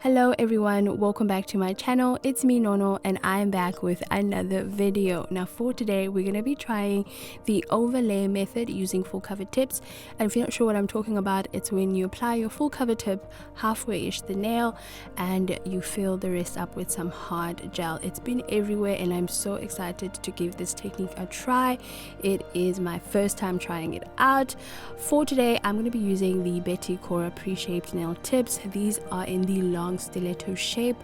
Hello everyone, welcome back to my channel. It's me Nono and I'm back with another video. Now for today we're going to be trying the overlay method using full cover tips. And if you're not sure what I'm talking about, it's when you apply your full cover tip halfway-ish the nail and you fill the rest up with some hard gel. It's been everywhere and I'm so excited to give this technique a try. It is my first time trying it out. For today I'm going to be using the bettycora pre-shaped nail tips. These are in the long stiletto shape.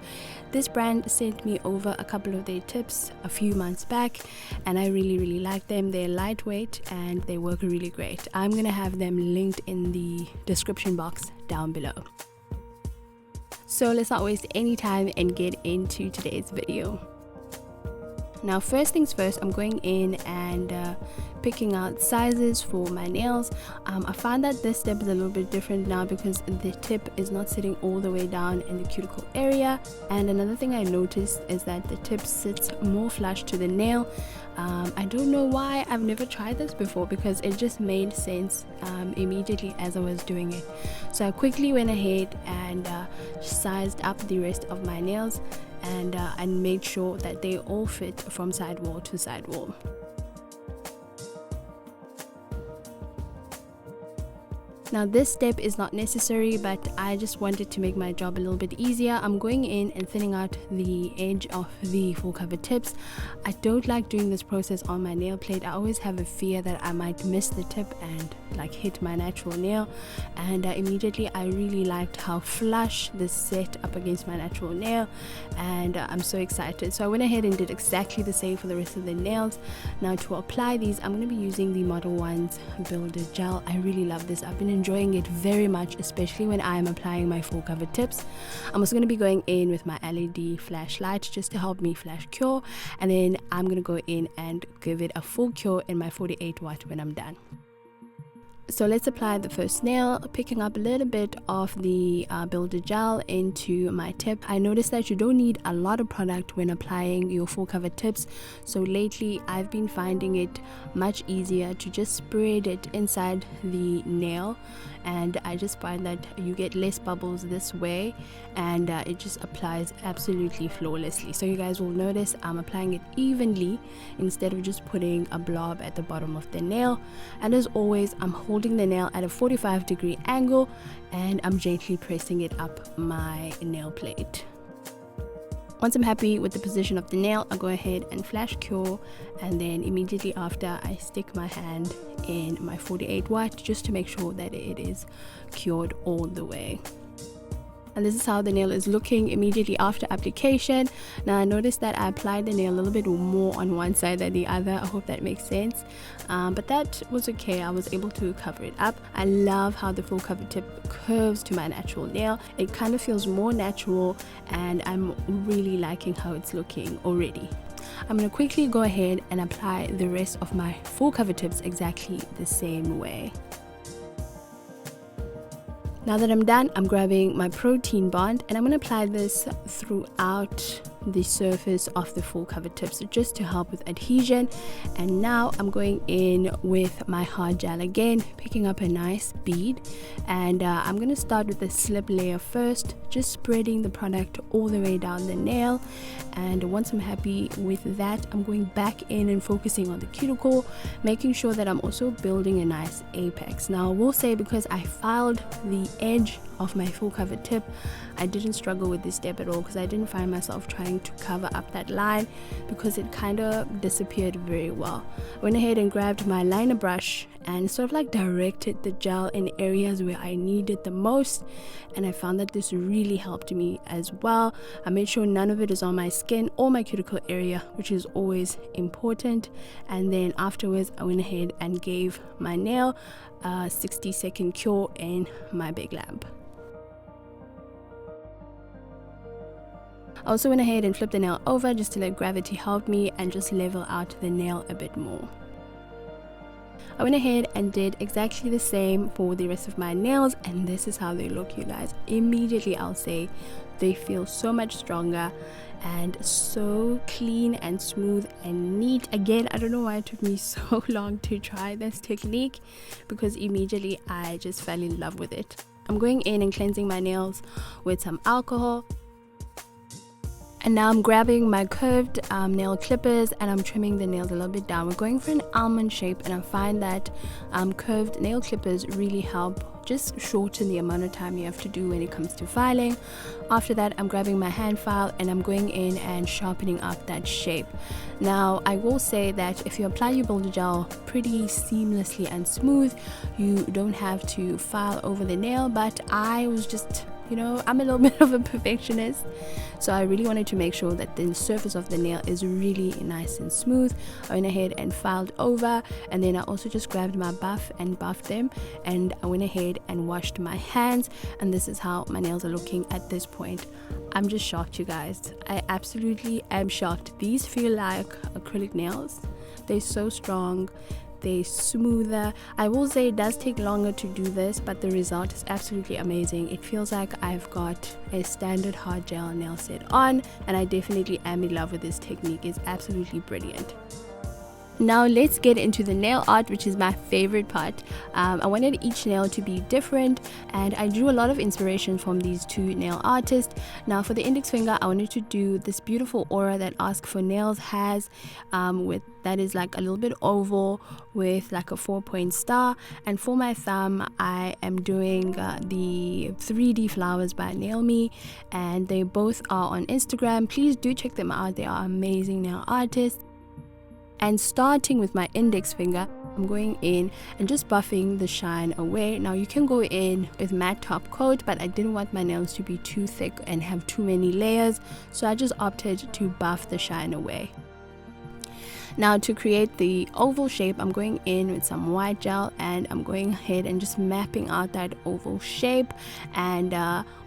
This brand sent me over a couple of their tips a few months back and I really like them. They're lightweight and they work really great. I'm gonna have them linked in the description box down below. So let's not waste any time and get into today's video. Now first things first, I'm going in and picking out sizes for my nails. I find that this step is a little bit different now because the tip is not sitting all the way down in the cuticle area. And another thing I noticed is that the tip sits more flush to the nail. I don't know why. I've never tried this before because it just made sense immediately as I was doing it. So I quickly went ahead and sized up the rest of my nails and made sure that they all fit from sidewall to sidewall. Now this step is not necessary, but I just wanted to make my job a little bit easier. I'm going in and thinning out the edge of the full cover tips. I don't like doing this process on my nail plate. I always have a fear that I might miss the tip and like hit my natural nail, and immediately I really liked how flush this set up against my natural nail, and I'm so excited. So I went ahead and did exactly the same for the rest of the nails. Now to apply these, I'm going to be using the modelones builder gel. I really love this. I've been enjoying it very much, especially when I'm applying my full cover tips. I'm also going to be going in with my LED flashlight just to help me flash cure, and then I'm going to go in and give it a full cure in my 48 watt when I'm done. So let's apply the first nail, picking up a little bit of the builder gel into my tip. I noticed that you don't need a lot of product when applying your full cover tips. So lately I've been finding it much easier to just spread it inside the nail, and I just find that you get less bubbles this way, and it just applies absolutely flawlessly. So you guys will notice I'm applying it evenly instead of just putting a blob at the bottom of the nail. And as always, I'm holding the nail at a 45-degree angle and I'm gently pressing it up my nail plate. Once I'm happy with the position of the nail, I'll go ahead and flash cure, and then immediately after I stick my hand in my 48 watt just to make sure that it is cured all the way. And this is how the nail is looking immediately after application. Now I noticed that I applied the nail a little bit more on one side than the other. I hope that makes sense, but that was okay. I was able to cover it up. I love how the full cover tip curves to my natural nail. It kind of feels more natural and I'm really liking how it's looking already. I'm going to quickly go ahead and apply the rest of my full cover tips exactly the same way. Now that I'm done, I'm grabbing my protein bond and I'm going to apply this throughout the surface of the full cover tips just to help with adhesion. And now I'm going in with my hard gel again, picking up a nice bead, and I'm going to start with the slip layer first, just spreading the product all the way down the nail. And once I'm happy with that, I'm going back in and focusing on the cuticle, making sure that I'm also building a nice apex. Now I will say, because I filed the edge of my full cover tip, I didn't struggle with this step at all because I didn't find myself trying to cover up that line because it kind of disappeared very well. I went ahead and grabbed my liner brush and sort of like directed the gel in areas where I needed the most, and I found that this really helped me as well. I made sure none of it is on my skin or my cuticle area, which is always important. And then afterwards I went ahead and gave my nail a 60-second cure in my big lamp. I also went ahead and flipped the nail over just to let gravity help me and just level out the nail a bit more. I went ahead and did exactly the same for the rest of my nails, and this is how they look, you guys. Immediately I'll say they feel so much stronger and so clean and smooth and neat. Again, I don't know why it took me so long to try this technique because immediately I just fell in love with it. I'm going in and cleansing my nails with some alcohol. And now I'm grabbing my curved nail clippers and I'm trimming the nails a little bit down. We're going for an almond shape, and I find that curved nail clippers really help just shorten the amount of time you have to do when it comes to filing. After that, I'm grabbing my hand file and I'm going in and sharpening up that shape. Now, I will say that if you apply your builder gel pretty seamlessly and smooth, you don't have to file over the nail, but I was just, I'm a little bit of a perfectionist, so I really wanted to make sure that the surface of the nail is really nice and smooth. I went ahead and filed over, and then I also just grabbed my buff and buffed them, and I went ahead and washed my hands, and this is how my nails are looking at this point. I'm just shocked, you guys. I absolutely am shocked. These feel like acrylic nails. They're so strong. They're smoother. I will say it does take longer to do this, but the result is absolutely amazing. It feels like I've got a standard hard gel nail set on, and I definitely am in love with this technique. It's absolutely brilliant. Now let's get into the nail art, which is my favorite part. I wanted each nail to be different, and I drew a lot of inspiration from these two nail artists. Now for the index finger, I wanted to do this beautiful aura that Ask for Nails has, with that is like a little bit oval with like a 4-point star. And for my thumb, I am doing the 3D flowers by Nail Me, and they both are on Instagram. Please do check them out. They are amazing nail artists. And starting with my index finger, I'm going in and just buffing the shine away. Now you can go in with matte top coat, but I didn't want my nails to be too thick and have too many layers, so I just opted to buff the shine away. Now to create the oval shape, I'm going in with some white gel and I'm going ahead and just mapping out that oval shape. And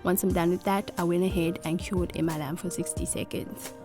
once I'm done with that, I went ahead and cured in my lamp for 60 seconds.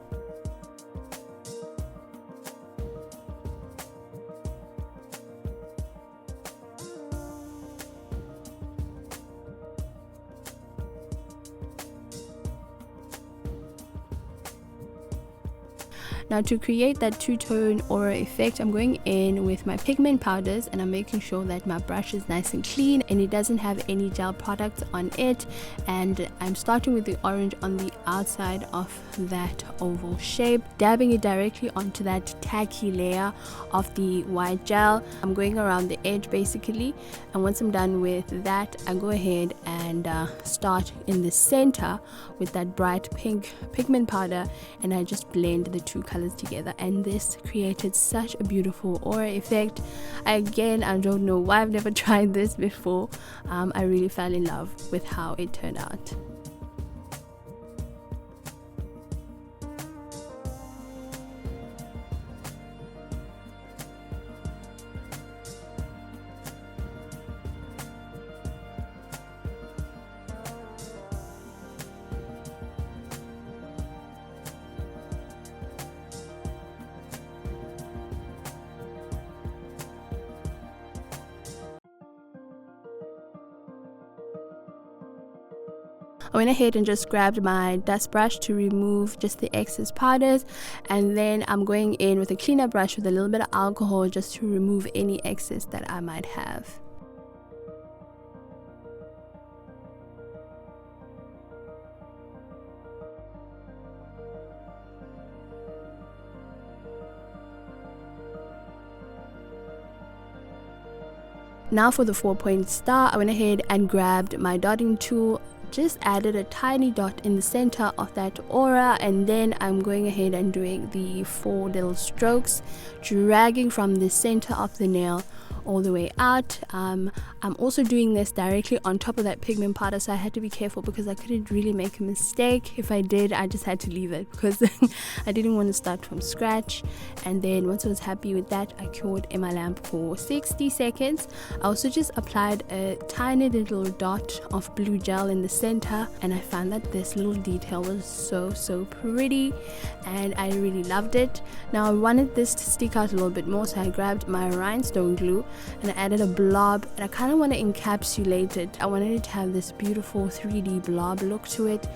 Now to create that two-tone aura effect, I'm going in with my pigment powders and I'm making sure that my brush is nice and clean and it doesn't have any gel products on it. And I'm starting with the orange on the outside of that oval shape, dabbing it directly onto that tacky layer of the white gel. I'm going around the edge basically, and once I'm done with that, I go ahead and start in the center with that bright pink pigment powder, and I just blend the two colors together, and this created such a beautiful aura effect. Again, I don't know why I've never tried this before. I really fell in love with how it turned out. I went ahead and just grabbed my dust brush to remove just the excess powders, and then I'm going in with a cleaner brush with a little bit of alcohol just to remove any excess that I might have. Now for the 4-point star, I went ahead and grabbed my dotting tool, just added a tiny dot in the center of that aura, and then I'm going ahead and doing the 4 little strokes, dragging from the center of the nail all the way out. I'm also doing this directly on top of that pigment powder, so I had to be careful because I couldn't really make a mistake. If I did, I just had to leave it because I didn't want to start from scratch. And then once I was happy with that, I cured in my lamp for 60 seconds. I also just applied a tiny little dot of blue gel in the center, and I found that this little detail was so pretty and I really loved it. Now I wanted this to stick out a little bit more, so I grabbed my rhinestone glue and I added a blob, and I kind of want to encapsulate it. I wanted it to have this beautiful 3D blob look to it,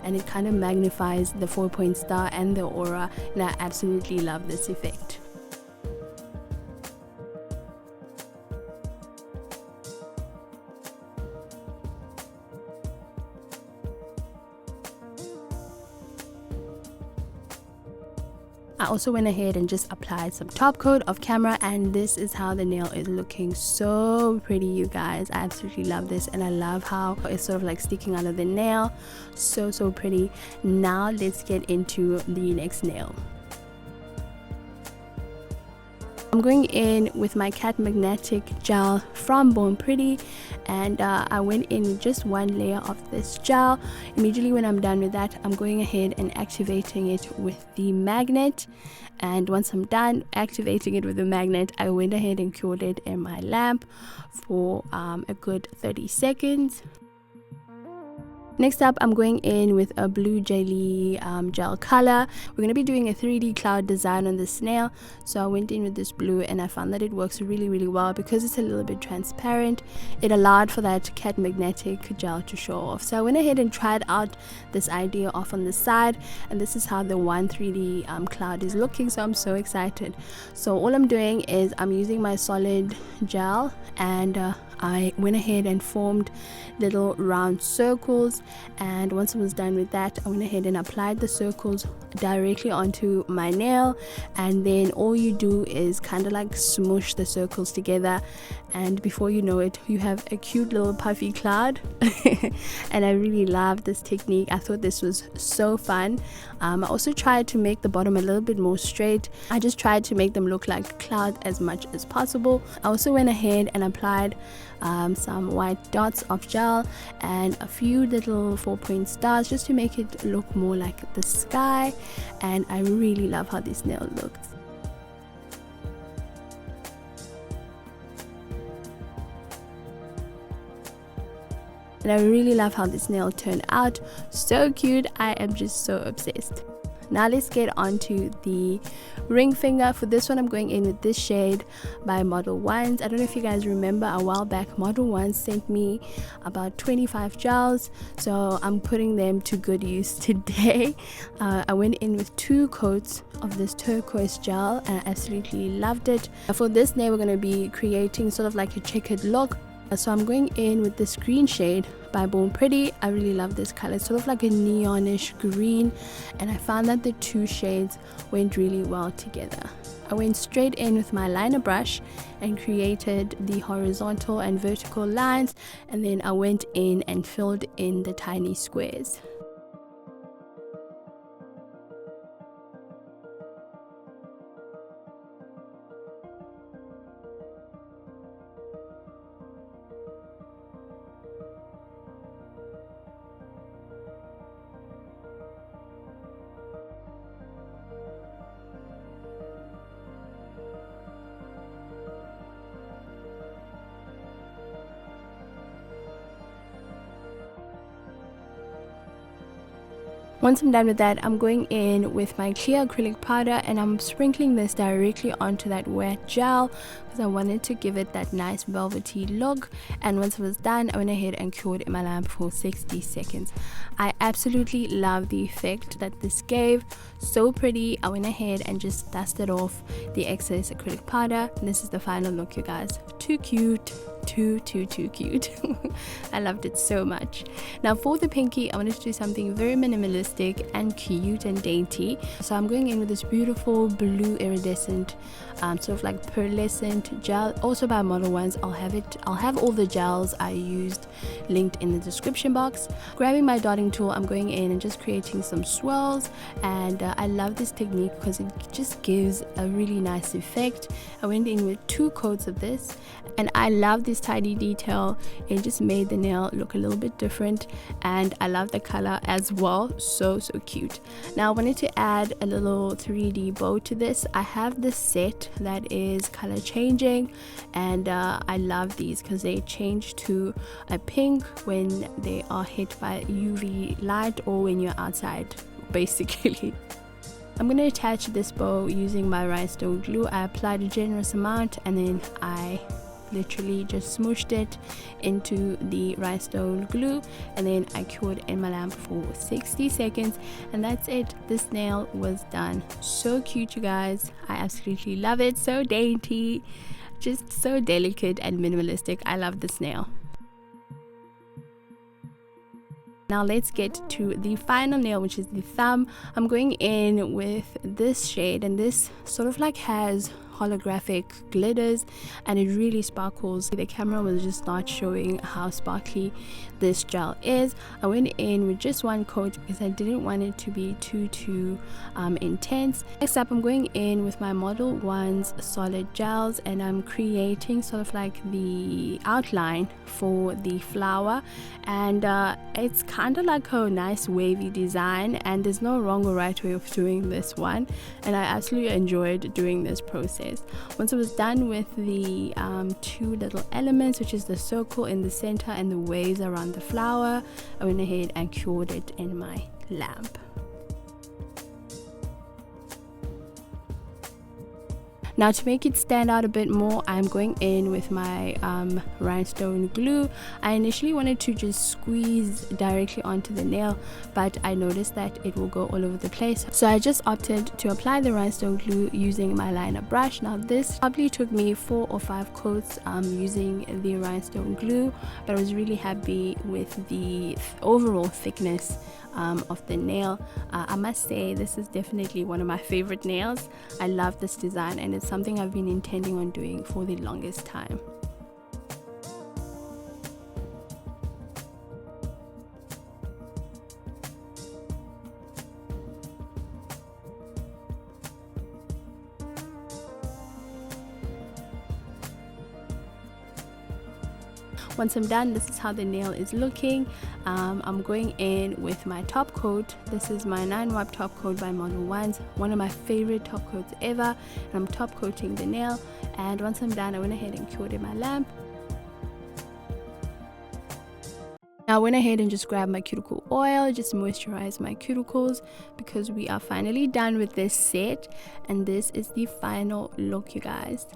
and it kind of magnifies the 4-point star and the aura, and I absolutely love this effect. I also went ahead and just applied some top coat of camera, and this is how the nail is looking. So pretty, you guys. I absolutely love this, and I love how it's sort of like sticking out of the nail. So pretty. Now let's get into the next nail. I'm going in with my cat magnetic gel from Born Pretty, and I went in with just one layer of this gel. Immediately when I'm done with that, I'm going ahead and activating it with the magnet, and once I'm done activating it with the magnet, I went ahead and cured it in my lamp for a good 30 seconds. Next up, I'm going in with a blue jelly gel color. We're going to be doing a 3D cloud design on this nail, so I went in with this blue, and I found that it works really well because it's a little bit transparent. It allowed for that cat magnetic gel to show off. So I went ahead and tried out this idea off on the side, and this is how the 3D cloud is looking. So I'm so excited. So all I'm doing is I'm using my solid gel, and I went ahead and formed little round circles, and once I was done with that, I went ahead and applied the circles directly onto my nail, and then all you do is kind of like smush the circles together, and before you know it, you have a cute little puffy cloud. And I really loved this technique. I thought this was so fun. I also tried to make the bottom a little bit more straight. I just tried to make them look like clouds as much as possible. I also went ahead and applied some white dots of gel and a few little 4-point stars just to make it look more like the sky, and I really love how this nail looks. And I really love how this nail turned out. So cute. I am just so obsessed. Now let's get on to the ring finger. For this one, I'm going in with this shade by modelones. I don't know if you guys remember, a while back modelones sent me about 25 gels, so I'm putting them to good use today. I went in with 2 coats of this turquoise gel, and I absolutely loved it. For this nail, we're going to be creating sort of like a checkered look. So I'm going in with this green shade by Born Pretty. I really love this color. It's sort of like a neonish green, and I found that the 2 shades went really well together. I went straight in with my liner brush and created the horizontal and vertical lines, and then I went in and filled in the tiny squares. Once I'm done with that, I'm going in with my clear acrylic powder, and I'm sprinkling this directly onto that wet gel because I wanted to give it that nice velvety look. And once I was done, I went ahead and cured in my lamp for 60 seconds. I absolutely love the effect that this gave. So pretty. I went ahead and just dusted off the excess acrylic powder. And this is the final look, you guys. Too cute. Too cute. I loved it so much. Now for the pinky, I wanted to do something very minimalistic and cute and dainty, so I'm going in with this beautiful blue iridescent sort of like pearlescent gel, also by modelones. I'll have all the gels I used linked in the description box. Grabbing my dotting tool, I'm going in and just creating some swirls, and I love this technique because it just gives a really nice effect. I went in with 2 coats of this, and I love this tiny detail. It just made the nail look a little bit different, and I love the color as well. So cute. Now I wanted to add a little 3D bow to this. I have this set that is color changing, and I love these because they change to a pink when they are hit by UV light or when you're outside, basically. I'm going to attach this bow using my rhinestone glue. I applied a generous amount, and then I literally just smooshed it into the rhinestone glue, and then I cured in my lamp for 60 seconds, and that's it. This nail was done. So cute, you guys. I absolutely love it. So dainty, just so delicate and minimalistic. I love this nail. Now let's get to the final nail, which is the thumb. I'm going in with this shade, and this sort of like has holographic glitters and it really sparkles. The camera was just not showing how sparkly this gel is. I went in with just one coat because I didn't want it to be too intense. Next up, I'm going in with my Model Ones solid gels, and I'm creating sort of like the outline for the flower, and it's kind of like a nice wavy design, and there's no wrong or right way of doing this one, and I absolutely enjoyed doing this process. Once I was done with the two little elements, which is the circle in the center and the waves around the flower, I went ahead and cured it in my lamp. Now to make it stand out a bit more, I'm going in with my rhinestone glue. I initially wanted to just squeeze directly onto the nail, but I noticed that it will go all over the place. So I just opted to apply the rhinestone glue using my liner brush. Now this probably took me 4 or 5 coats using the rhinestone glue, but I was really happy with the overall thickness of the nail. I must say this is definitely one of my favorite nails. I love this design and it's something I've been intending on doing for the longest time. Once I'm done, this is how the nail is looking. I'm going in with my top coat. This is my 9-wipe top coat by Model Ones, one of my favorite top coats ever, and I'm top coating the nail. And once I'm done, I went ahead and cured in my lamp. Now I went ahead and just grabbed my cuticle oil, just moisturize my cuticles, because we are finally done with this set, and this is the final look, you guys.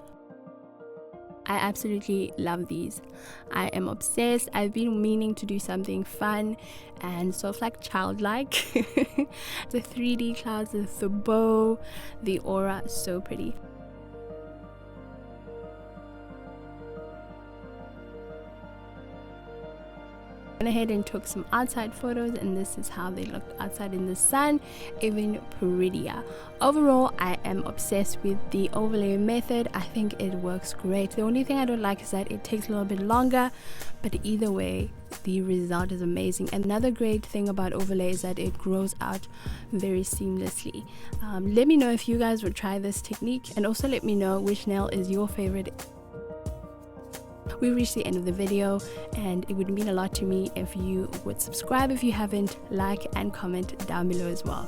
I absolutely love these. I am obsessed. I've been meaning to do something fun and sort of like childlike. The 3D clouds, the bow, the aura, so pretty. Went ahead and took some outside photos, and this is how they looked outside in the sun, even prettier. Overall, I am obsessed with the overlay method. I think it works great. The only thing I don't like is that it takes a little bit longer, but either way the result is amazing. Another great thing about overlay is that it grows out very seamlessly. Let me know if you guys would try this technique, and also let me know which nail is your favorite. We reached the end of the video, and it would mean a lot to me if you would subscribe if you haven't, like and comment down below as well.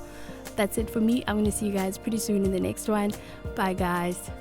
That's it for me. I'm going to see you guys pretty soon in the next one. Bye guys.